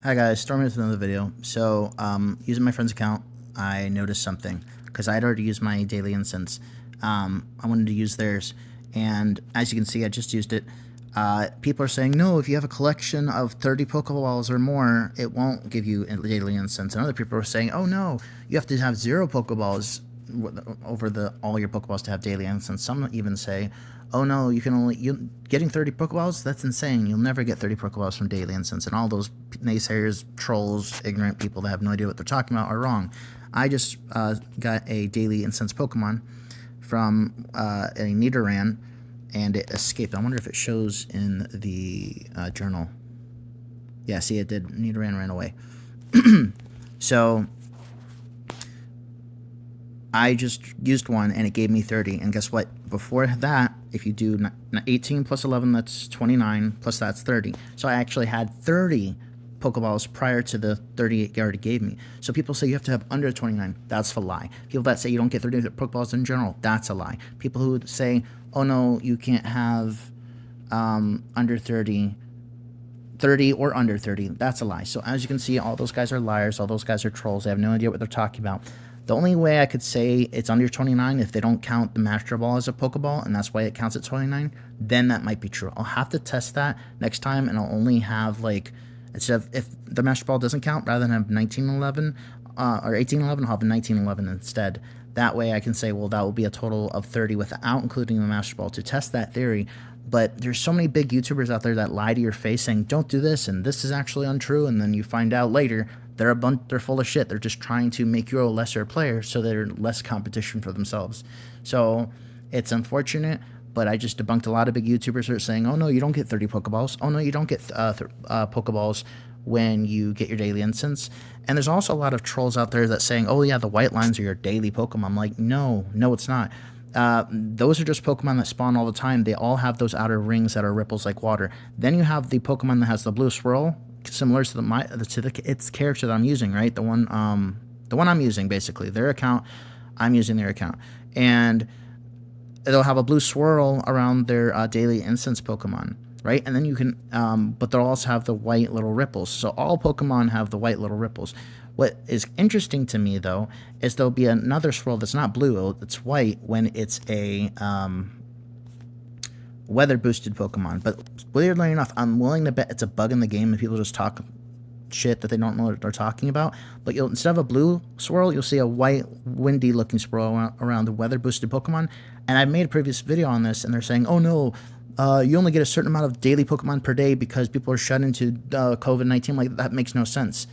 Hi guys, Stormy with another video. So, using my friend's account, I noticed something because I'd already used my daily incense. I wanted to use theirs, and as you can see, I just used it. People are saying, no, if you have a collection of 30 Pokeballs or more, it won't give you daily incense. And other people are saying, oh no, you have to have 0 Pokeballs over all your Pokeballs to have daily incense. Some even say, oh no, getting 30 Pokeballs, that's insane. You'll never get 30 Pokeballs from daily incense. And all those naysayers, trolls, ignorant people that have no idea what they're talking about are wrong. I just got a daily incense Pokemon from a Nidoran, and it escaped. I wonder if it shows in the journal. Yeah, see, it did. Nidoran ran away. So I just used one and it gave me 30. And guess what? Before that, if you do 18 plus 11, that's 29, plus that's 30. So I actually had 30 Pokeballs prior to the 30 it already gave me. So people say you have to have under 29. That's a lie. People that say you don't get 30 Pokeballs in general, that's a lie. People who say, oh no, you can't have under 30 or under 30, that's a lie. So as you can see, all those guys are liars. All those guys are trolls. They have no idea what they're talking about. The only way I could say it's under 29 if they don't count the Master Ball as a Pokeball, and that's why it counts at 29, then that might be true. I'll have to test that next time, and I'll only have, like, instead of, if the Master Ball doesn't count, rather than have 1911 or 1811, I'll have 1911 instead. That way I can say, well, that will be a total of 30 without including the Master Ball to test that theory. But there's so many big YouTubers out there that lie to your face saying, don't do this, and this is actually untrue, and then you find out later they're full of shit. They're just trying to make you a lesser player so they're less competition for themselves. So it's unfortunate, but I just debunked a lot of big YouTubers who are saying, oh no, you don't get 30 Pokeballs. Oh no, you don't get Pokeballs when you get your daily incense. And there's also a lot of trolls out there that saying, oh yeah, the white lines are your daily Pokemon. I'm like, no, it's not. Those are just Pokemon that spawn all the time. They all have those outer rings that are ripples like water. Then you have the Pokemon that has the blue swirl, similar to its character that I'm using, right? The one I'm using, basically. Their account, I'm using their account. And they'll have a blue swirl around their daily incense Pokemon, right? And then you can, but they'll also have the white little ripples. So all Pokemon have the white little ripples. What is interesting to me, though, is there'll be another swirl that's not blue, it's white when it's a weather-boosted Pokemon. But weirdly enough, I'm willing to bet it's a bug in the game and people just talk shit that they don't know what they're talking about. But instead of a blue swirl, you'll see a white, windy-looking swirl around the weather-boosted Pokemon. And I made a previous video on this, and they're saying, oh no, you only get a certain amount of daily Pokemon per day because people are shut into COVID-19. Like, that makes no sense.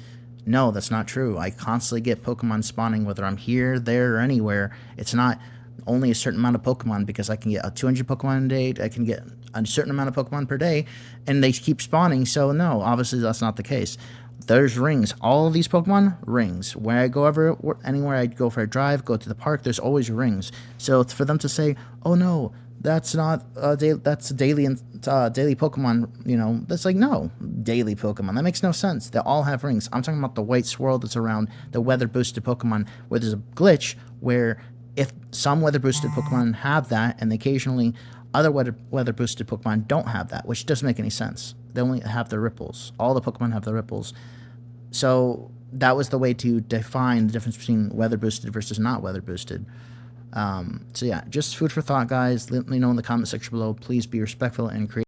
No, that's not true. I constantly get Pokemon spawning, whether I'm here, there, or anywhere. It's not only a certain amount of Pokemon, because I can get a 200 Pokemon a day. I can get a certain amount of Pokemon per day, and they keep spawning. So no, obviously that's not the case. There's rings. All of these Pokemon, rings. Where I go anywhere I go for a drive, go to the park, there's always rings. So for them to say, oh no, that's not that's a daily Pokemon, you know, that's like, no, daily Pokemon. That makes no sense. They all have rings. I'm talking about the white swirl that's around the weather boosted Pokemon, where there's a glitch where if some weather boosted Pokemon have that, and occasionally other weather boosted Pokemon don't have that, which doesn't make any sense. They only have the ripples. All the Pokemon have the ripples. So that was the way to define the difference between weather boosted versus not weather boosted. So yeah, just food for thought, guys. Let me know in the comment section below. Please be respectful and creative.